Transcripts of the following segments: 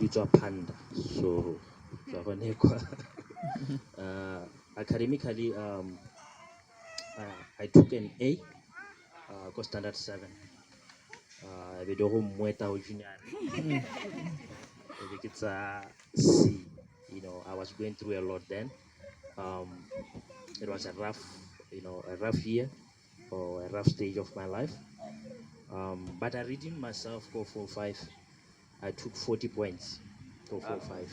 it's a panda. So academically, I took an A, go standard 7. I be doing Mweta junior. I think it's a C. I was going through a lot then. Um, it was a rough year or a rough stage of my life. But I redeemed myself, go 4-5. I took 40 points, go 4-5.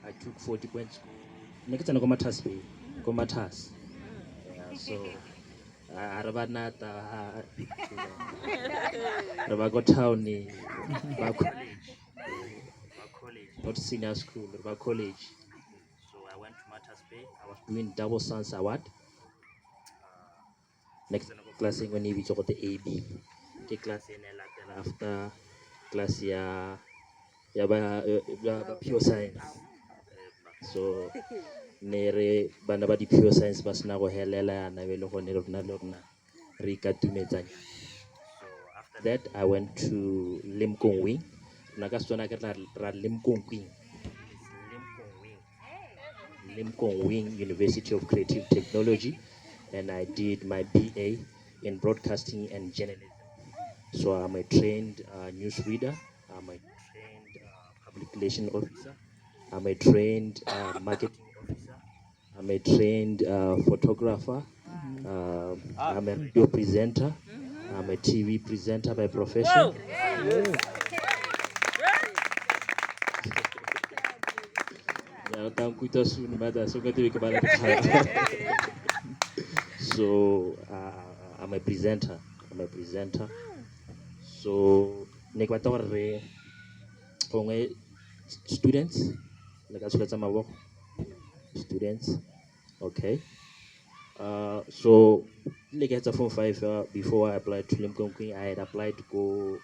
I took 40 points. Next time, go matas. Yeah, so Arabanata, Rabago Town, college, not senior school, but college. So I went to Matas Bay. I was doing double science award. Next time, class when you got the AB. The class in after class pure science. So nere bana ba di pure science ba sena go helela yana be le gone rona le rona re ikatumetsanya. So after that I went to Limkong Wing. Rona ka Setswana ke tla ra Limkong Wing. Limkong Wing University of Creative Technology, and I did my BA in broadcasting and journalism. So I'm a trained newsreader. I'm a trained public relation officer. I'm a trained marketing officer. I'm a trained photographer. I'm a radio presenter. I'm a TV presenter by profession. So I'm a presenter. So students, students, okay. So like at Form 5 before I applied to Limcom Queen, I had applied to go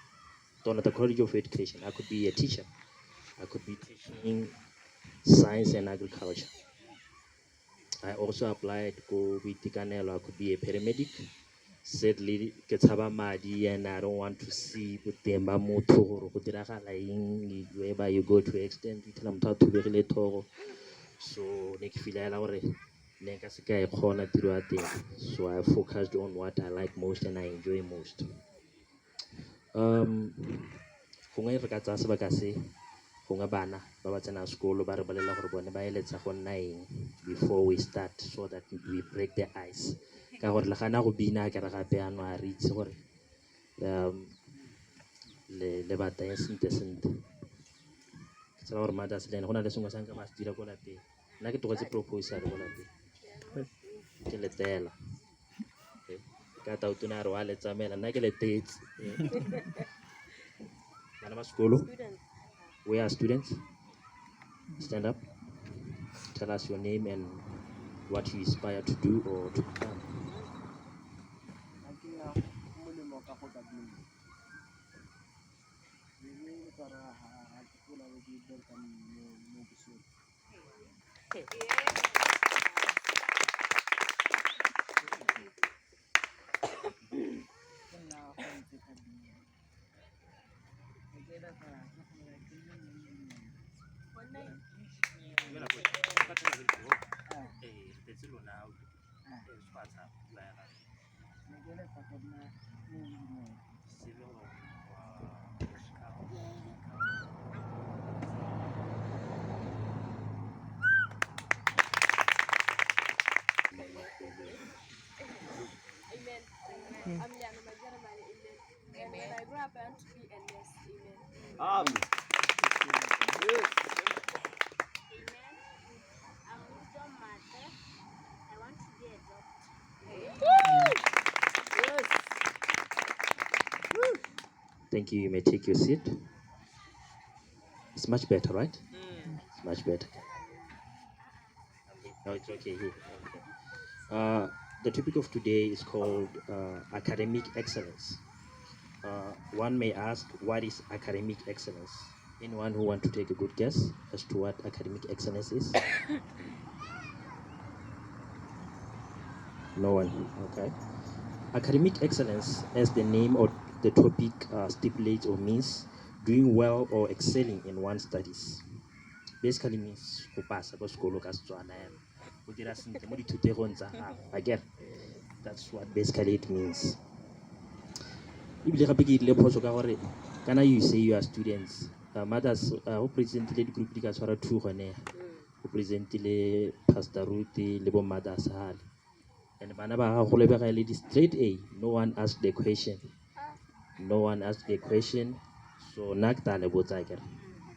to the College of Education. I could be a teacher. I could be teaching science and agriculture. I also applied to go with Tikanelo. I could be a paramedic. Sadly, madi, and I don't want to see Butemba Moto wherever you go to extend it. So so I focused on what I like most and I enjoy most. Gongwe re ka tsaya sebaka se gongwe bana ba ba tsena sekolo ba re bolelela gore bone ba eletsa go nna eng before we start, so that we break the ice. Ka gore le gana go bina ke re gape ano a re itse gore le bata ya sente ke tsela gore mata se lene go na le sengwe sa nka ba se dira ko lapeng. Nna ke togetse proposal ko lapeng ke letela ka tautona re wa le tsamela nna ke letetse. Bana ba sekolo, we are students. Stand up, tell us your name and what you aspire to do or to become. I'm Yana Majaramani, amen. And when I grow up, I want to be a nurse, amen. Amen. I'm Wisdom Mother. I want to be a doctor. Thank you. You may take your seat. It's much better, right? It's much better. No, it's okay here. Okay. The topic of today is called academic excellence. One may ask, what is academic excellence? Anyone who want to take a good guess as to what academic excellence is? No one. Okay. Academic excellence, as the name the topic stipulates or means doing well or excelling in one's studies. Basically means go pass go school ka Setswana yana. Go dira sentle mo dithutegong tsa gago. I get. That's what basically it means. Ibile gape ke ile phoso ka gore kana you say you are students. Mothers who presentile di group di ka tshwara 2 gone. Who presentile Pastor Ruth le bo mothers hale. And bana ba gago le bega le di straight A. No one asked the question. No one asked the question. So nakta le botsa ke.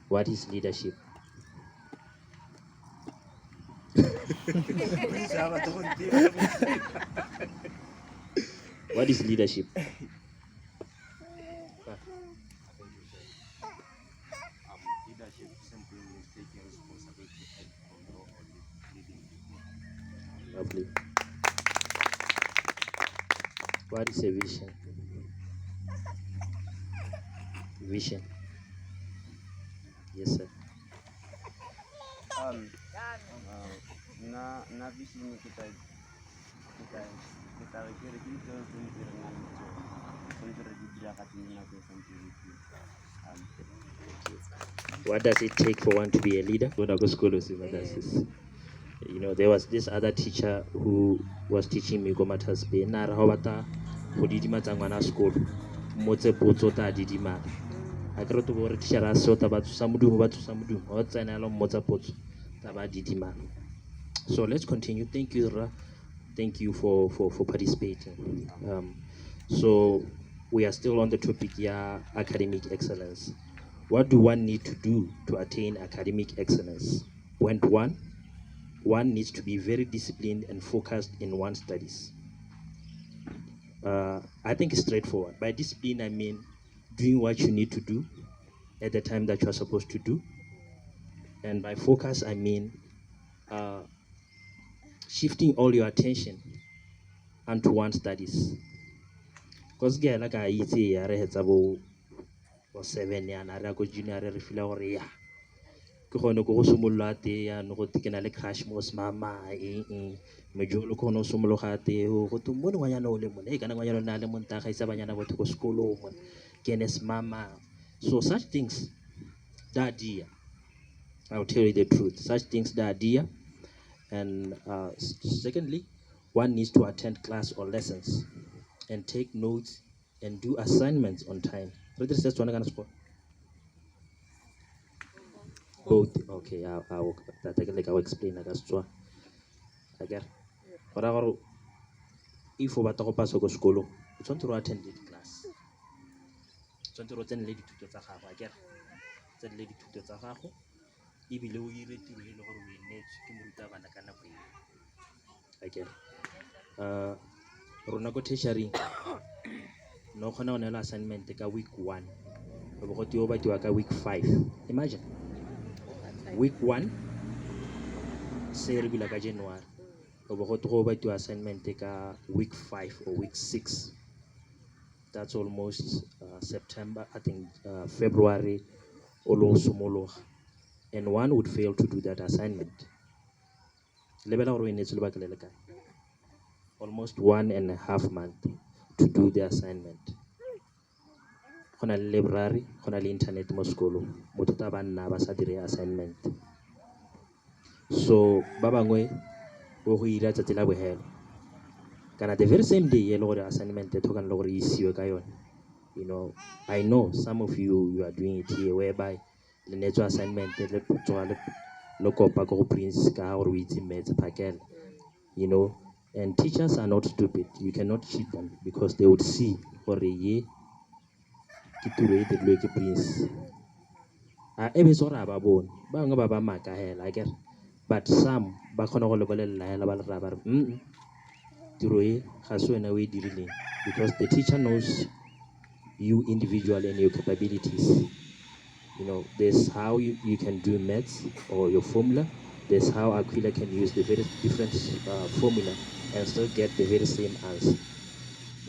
What is leadership? What is leadership? Leadership simply means taking responsibility and control or leading people. Lovely. What is a vision? Vision. Yes, sir. Na vision kita re kere ke tlo tsentsere na tsentsere di dira ka tsena go santseng. What does it take for one to be a leader? You know, there was this other teacher who was teaching me go matters be na ra bata go didima tsa ngwana school motse potso ta didima a kere to gore teacher a sota ba tsa modumo o tsena lo motsa potso ta ba didima. So let's continue. Thank you, Ra. Thank you for participating. So we are still on the topic, academic excellence. What do one need to do to attain academic excellence? Point one needs to be very disciplined and focused in one's studies. I think it's straightforward. By discipline, I mean doing what you need to do at the time that you are supposed to do. And by focus, I mean shifting all your attention onto one's studies. Because like I say, I read about 7 years, I go junior, I feel like yeah. Ke gone go somolola te ya no go tekena le crash mo mama me jolo go no somologa te go to mo ngwanyana o le mone e kana ngwanyana na le monta ga isa banyana botho go sekolo mo kenes mama. So such things that dear, I'll tell you the truth, such things that dear. And secondly, one needs to attend class or lessons and take notes and do assignments on time. Both. Okay, I'll explain that as well. Okay. But if you want to pass go school, you want to attend the class. You want to attend lady to the Sahara. Okay. Attend lady to the Sahara. If you will read to the Lord, we need to move to Banakana. Okay. Ronako tertiary. No khona o nela assignment ka week 1. Go go tio ba tio ka week 5. Imagine. Week 1 se re bila ka January. Go go to ba tio assignment ka week 5 or week 6. That's almost September, I think February almost somologa. And one would fail to do that assignment. Lebela gore ne tselo ba kelele kae. Almost 1.5 months to do the assignment. Gona le library, gona le internet mo sekolo. Motho ta banna ba sa dire assignment. So ba bangwe go ira tsa tsela bohelo. Kana the very same day ye lo assignment e thokan lo gore isiwe ka yone. You know, I know some of you are doing it here whereby the next assignment le tswa le kopa go prince ka gore o itse metse phakela. You know, and teachers are not stupid. You cannot cheat them because they would see gore ye ke tiro e dirilwe ke prince. Ebe tsora ba bone ba ngwe ba maka hela akere, but some ba khona go lebelela hela ba le raba re tiro e ga se wena o e dirileng, because the teacher knows you individually and your capabilities. You know, there's how you can do maths or your formula. There's how Aquila can use the very different formula and still get the very same answer.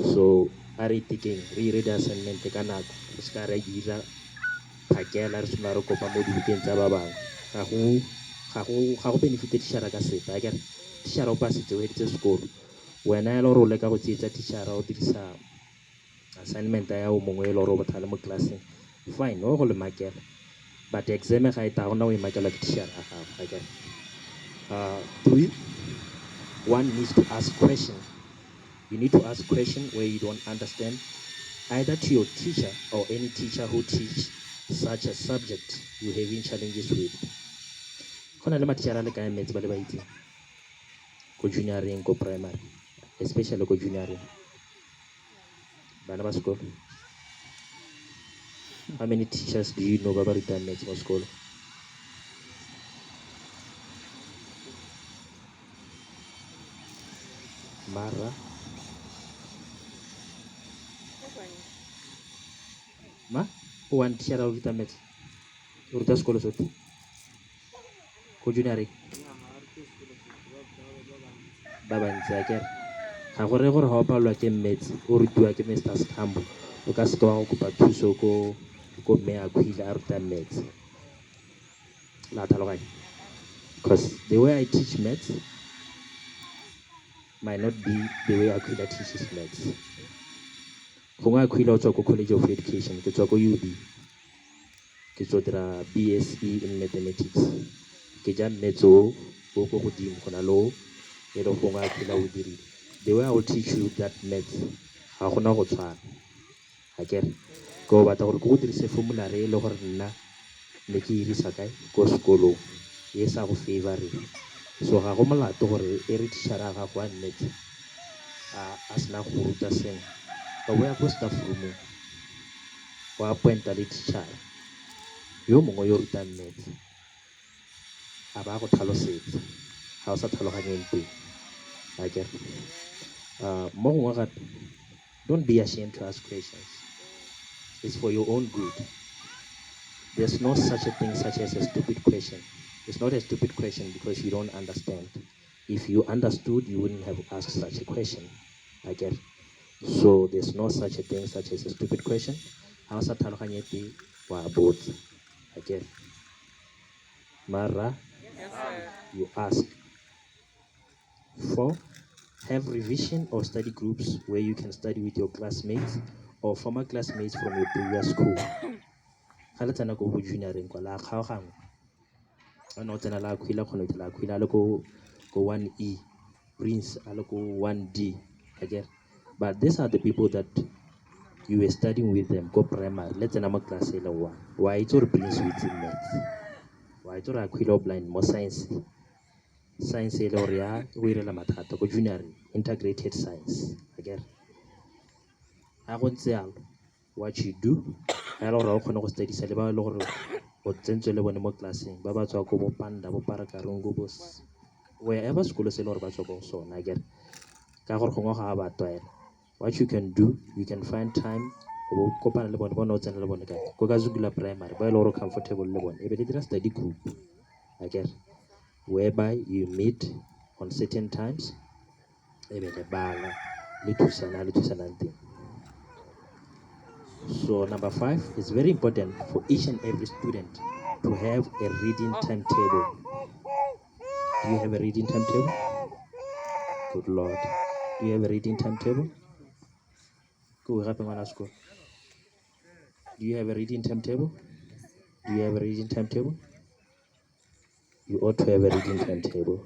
So are taking re-read assignment ka nako ska re dira phakela re tsena re kopa mo dibukeng tsa ba bang ga go benefit teacher ka sepe a kere teacher o pasitse o editse sekolo wena ya le gore o leka go tsietsa teacher o dirisa assignment ya o mongwe le gore o bothale mo classeng fine o go le makela but exam ga e ta gona o e makela ke teacher a gago akere three, one needs to ask question. You need to ask question where you don't understand, either to your teacher or any teacher who teach such a subject you're having challenges with. Kona le matishara le kae metsi ba le ba itseng ko junioring ko primary, especially ko junioring bana ba sekolo. How many teachers do you know ba ba rutang maths mo sekolo? Mara ma o one teacher o rutang maths o ruta sekolo sotlhe ko junioring ba bantsi akere ga gore gore ga o palelwa ke maths o rutiwa ke Mr. Scambo o ka seke wa go kopa thuso ko mme a Khwile a rutang maths la tlhaloganya because the way I teach maths might not be the way Akhwila teaches maths. Gongwe Akhwila o tswa ko College of Education, ke tswa ko UB, ke tswa dira BSc in mathematics, ke ja maths o ko godimo go na lo e le gongwe Akhwila o dirile. The way I will teach you that maths ga gona go tshwana akere ko batla gore go dirise formula re le gore nna ne ke irisa kae ko sekolong e sa go favorite. So ga go molato gore e re teacher-a gago a nnete a sena go ruta sengwe ka boya ko staff room o appointa le teacher yo mongwe yo rutang maths a ba go tlhalosetsa ga o sa tlhaloganyeng teng akere mo gongwe gape don't be ashamed to ask questions. It's for your own good. There's no such a thing such as a stupid question. It's not a stupid question because you don't understand. If you understood, you wouldn't have asked such a question. I get it. So there's no such a thing such as a stupid question. Hausa talukanyeti wa both. I get it. Mara, you ask. 4, have revision or study groups where you can study with your classmates or former classmates from your previous school. Halatana go junioring kwa la khaogangwe. Ano tsena la Akhwila khone la Akhwila le ko 1E, Prince a le ko 1D again. But these are the people that you were studying with them go primary. Let's say nama class ele 1. Why it's all Prince with maths? Why it's all Akhwila blind more science? Science ele or ya o irela mathata go junior integrated science again. A go ntse what you do a lo ra o khona go study sa le ba le gore o tsentse le bone mo classeng ba ba tswa ko bo Panda bo Parakarungu bo wherever school se le gore ba tswa go sona again ka gore gongwe ga ba twaela. What you can do, you can find time go kopana le bone bona o tsena le bone ka go ka Zugula primary ba ile gore comfortable le bone e be le dira study group again whereby you meet on certain times e be le bala le thusana nteng. So number 5 is very important for each and every student to have a reading timetable. Do you have a reading timetable? Good Lord. Do you have a reading timetable? Go happen on school. Do you have a reading timetable? Do you have a reading timetable? You ought to have a reading timetable.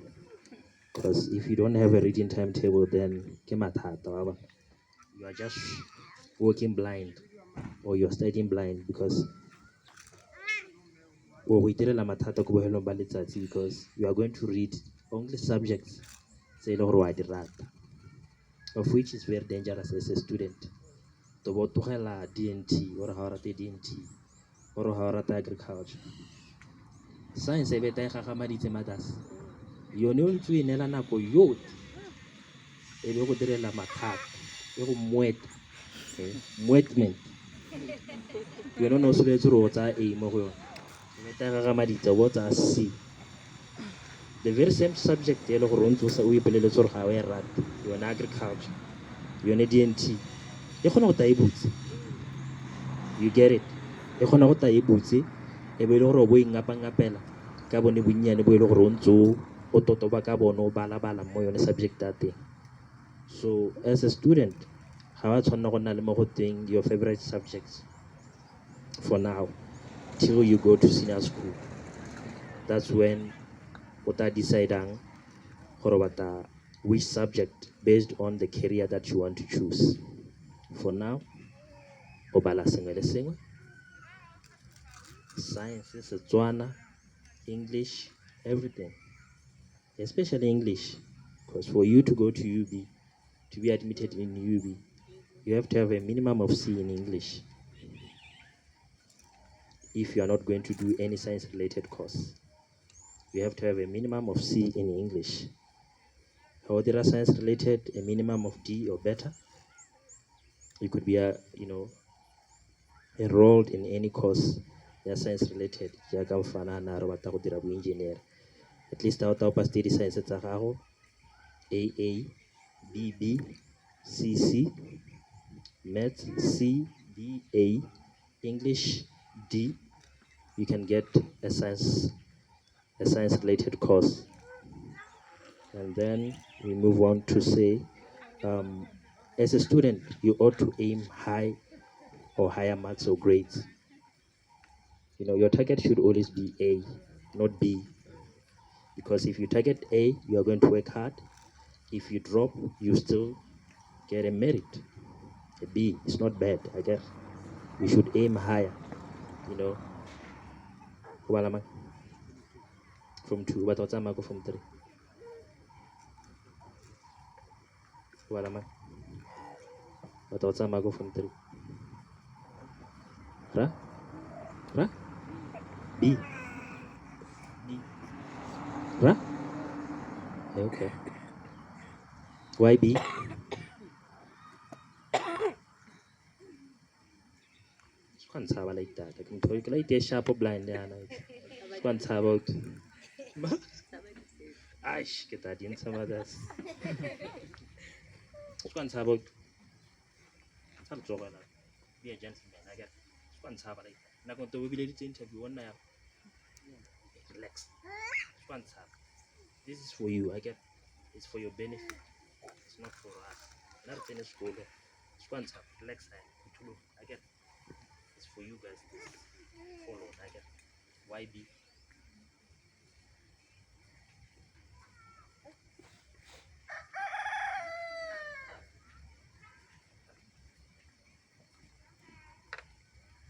Because if you don't have a reading timetable, then you are just walking blind or you're studying blind because because you are going to read only subjects of which is very dangerous as a student. To go to DNT or DNT or agriculture. Science e beta ga gamaditse maths. Yone o ntse inela nako yote e be go direla mathata e go mwetment yone no se le tsoro tsa A mo go yone e beta ga gamaditse bo tsa C. The very same subject e le go rontse o ipeleletse gore ga o e rata yone agriculture yone DNT e gona go ta e butse. You get it? E gona go ta e butse e be le gore o bo ingapangapela ka bone bonnyane bo ile gore o ntse o totoba ka bone o bala mo yone subject a teng. So as a student ga wa tshwanela go nna le mo go teng your favorite subjects for now till you go to senior school. That's when o tla decidang gore o batla which subject based on the career that you want to choose. For now, o bala sengwe le sengwe, science, Setswana, English, everything, especially English, because for you to go to UB, to be admitted in UB, you have to have a minimum of C in English if you are not going to do any science-related course. You have to have a minimum of C in English. How there are science-related, a minimum of D or better. You could be enrolled in any course ya science-related jaaka o fana na re batla go dira bo-engineer. At least ha o tla pass di science tsa gago AA, BB, CC, Maths C, D, A, English D, you can get a science-related course. And then we move on to say, as a student, you ought to aim high or higher marks or grades. Your target should always be A, not B. Because if you target A, you are going to work hard. If you drop, you still get a merit. A B is not bad, I guess. We should aim higher, From 2, but what's go from 3? But what's go from 3? Ra? B. Ra? Okay. Why B? Squantaba like that. I can talk like a sharp blind there. Squantaba. Aish, get that in some others. Squantaba. Some trouble. Be a gentleman, I guess. Squantaba like that. Not going to be able to interview one now. Relax. Squantaba. This is for you, I get. It's for your benefit. It's not for us. Not finish school. Squantaba. Relax. I get. It's for you guys to follow. I get. YB.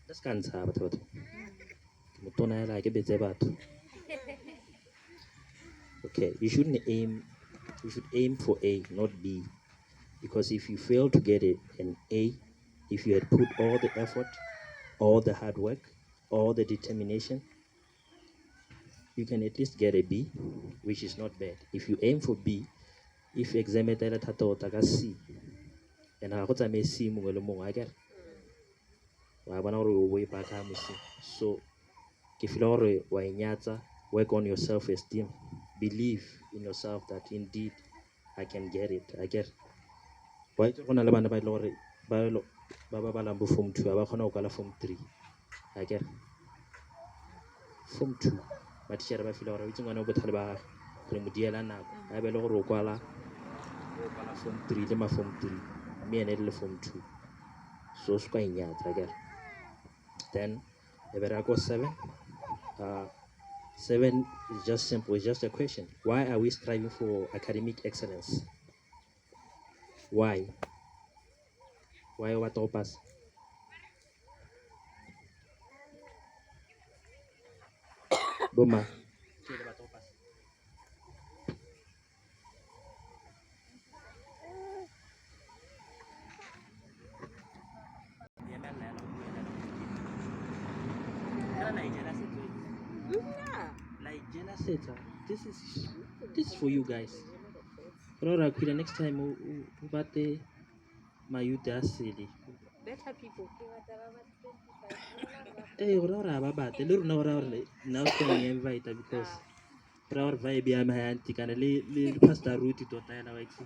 That's kind of but okay, you should aim for A, not B. Because if you fail to get an A, if you had put all the effort, all the hard work, all the determination, you can at least get a B, which is not bad. If you aim for B, if exam thata C, and I got a C mongwe le mongwe, I get. So if you work on your self-esteem, believe in yourself that indeed I can get it. I get. Why go na le bana ba ile gore ba balang bo form 2 ba khona go kala form 3. I get. Form 2 ba teacher ba fila gore itse ngwana o bothale ba re mo diela nako a be le gore o kwala form 3 le ma form 3 me ene le form 2 so se kwa inyatsa I get. Then I go 7. 7 is just simple. It's just a question. Why are we striving for academic excellence? Why? Why what to pass? Boma. Like Jenna said, this is for you guys. Rora the next time ubate my youth are silly. Better people. Hey, rora babate le rona rora now can invite because our vibe ya my auntie kana le pastor Ruth tota yana wa itse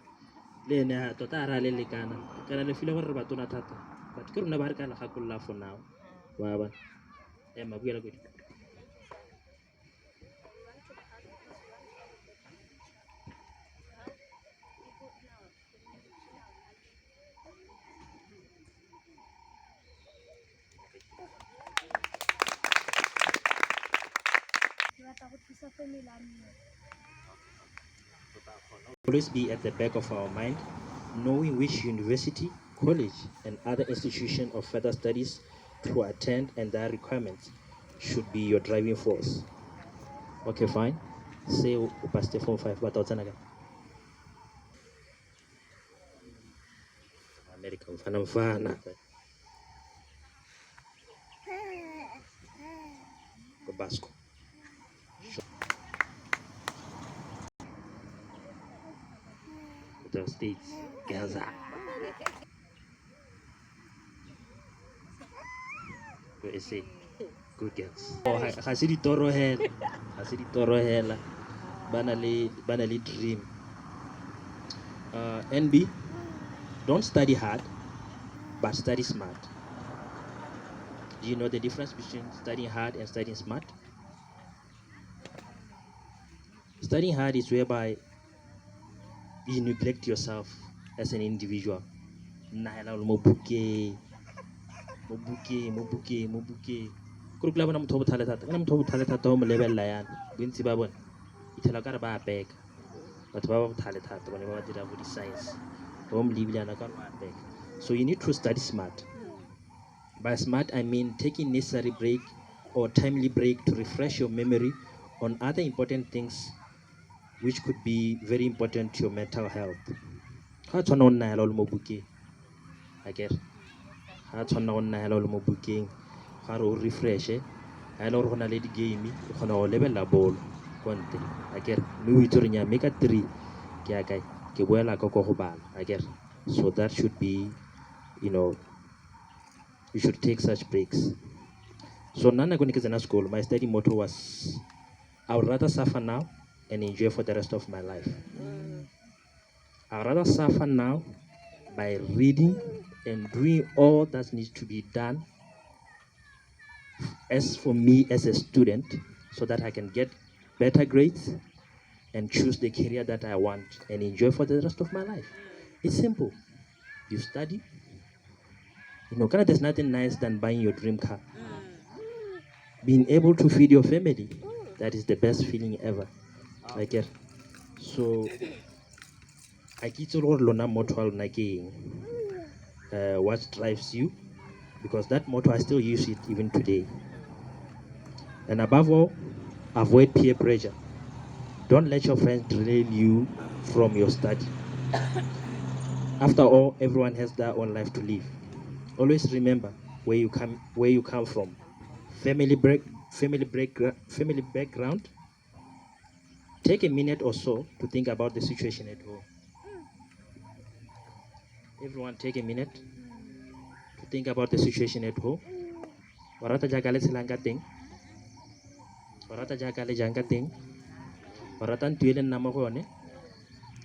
le ene tota ra le lekana kana le file gore re batona thata but ke rona ba re kana gakolla for now wa ba mabuela go Always be at the back of our mind, knowing which university, college, and other institution of further studies to attend and their requirements should be your driving force. Okay, fine. Say upaste form 5 batautana America mfana Basco. The States, Gaza. Go SA. Good girls. Oh, ha se ditoro hela. Ha se ditoro hela. Bana le dream. NB, don't study hard, but study smart. Do you know the difference between studying hard and studying smart? Studying hard is whereby you neglect yourself as an individual. Mobuke. Kurukula bana motho bothale thata. Kana motho bothale thata o mo lebella yana. Bontsi ba bona. Ithela ka re ba apeka. Batho ba bothale thata bone ba dira go di-science. Ba mo lebile yana ka re ba apeka. So you need to study smart. By smart, I mean taking necessary break or timely break to refresh your memory on other important things which could be very important to your mental health. Ha tshwana o nna hela o le mo bukeng. I get. Ha tshwana o nna hela o le mo bukeng. Ga re o refreshe. Ha ele gore go na le di-game, o kgona go lebella bolo kwa ntle. I get. Mme o itse gore nya make 3 ke ya kae ke boela ka go bala. I get. So that should be, you should take such breaks. So Nana when I was in school, my study motto was, I would rather suffer now and enjoy for the rest of my life. I would rather suffer now by reading and doing all that needs to be done as for me as a student, so that I can get better grades and choose the career that I want and enjoy for the rest of my life. It's simple. You study. There's nothing nice than buying your dream car. Being able to feed your family, that is the best feeling ever. I get. So I get lona motto what drives you, because that motto I still use it even today. And above all, avoid peer pressure. Don't let your friends derail you from your study. After all, everyone has their own life to live. Always remember where you come from. Family background. Take a minute or so to think about the situation at home. Everyone take a minute to think about the situation at home. Warata jagale selanga ting. Warata jagale janga ting. Warata ntuele na mo go yone.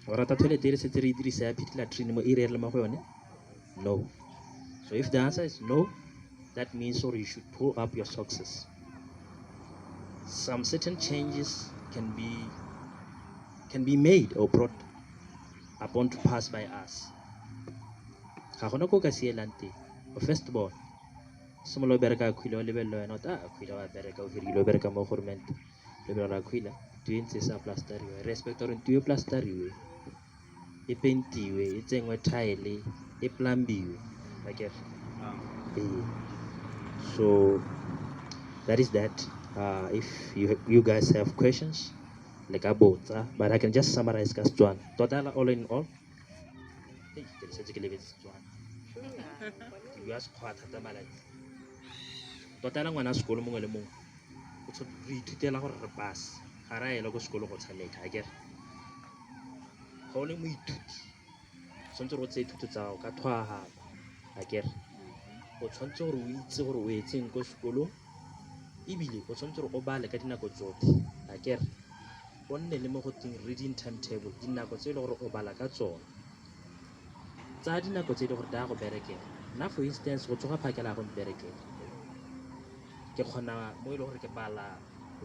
Warata tole dire se tiri dirisa ya pitla trine mo irele mo go yone. No. So if the answer is no, that means you should pull up your socks. Some certain changes can be made or brought upon to pass by us. First of all, some lo bereka kwilo lebello ena ta kwilo wa bereka o hirilo bereka mo government lebello la kwila tuentse sa plastariwe respector ntuwe plastariwe e pentiwe e tsengwe tile e plambiwe like so that is that. If you guys have questions like about but I can just summarize Kastuan total all in all. You ask what total ngwana sekolo mongwe le mongwe o tshwanetse go ithutela gore re pass ga ra ela go sekolo go tshameka a kere ga o le moithuti tshwanetse go tse ithuto tsa ka thwaga a kere o tshwanetse gore o itse gore o etseng ko sekolong ebile o tshwanetse gore o bale ka dinako tsotlhe a kere o nne le mo go teng reading timetable dinako tse e le gore o bala ka tsona tsa dinako tse e le gore da go berekela nna for instance go tsoga phakela go mberekela ke kgona mo e le gore ke bala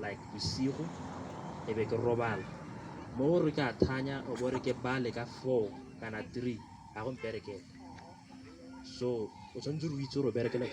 like bosigo e be ke robala mo gore ke a thanya o bore ke bale ka 4 kana 3 a go mberekela so o tshwanetse go itse gore o berekela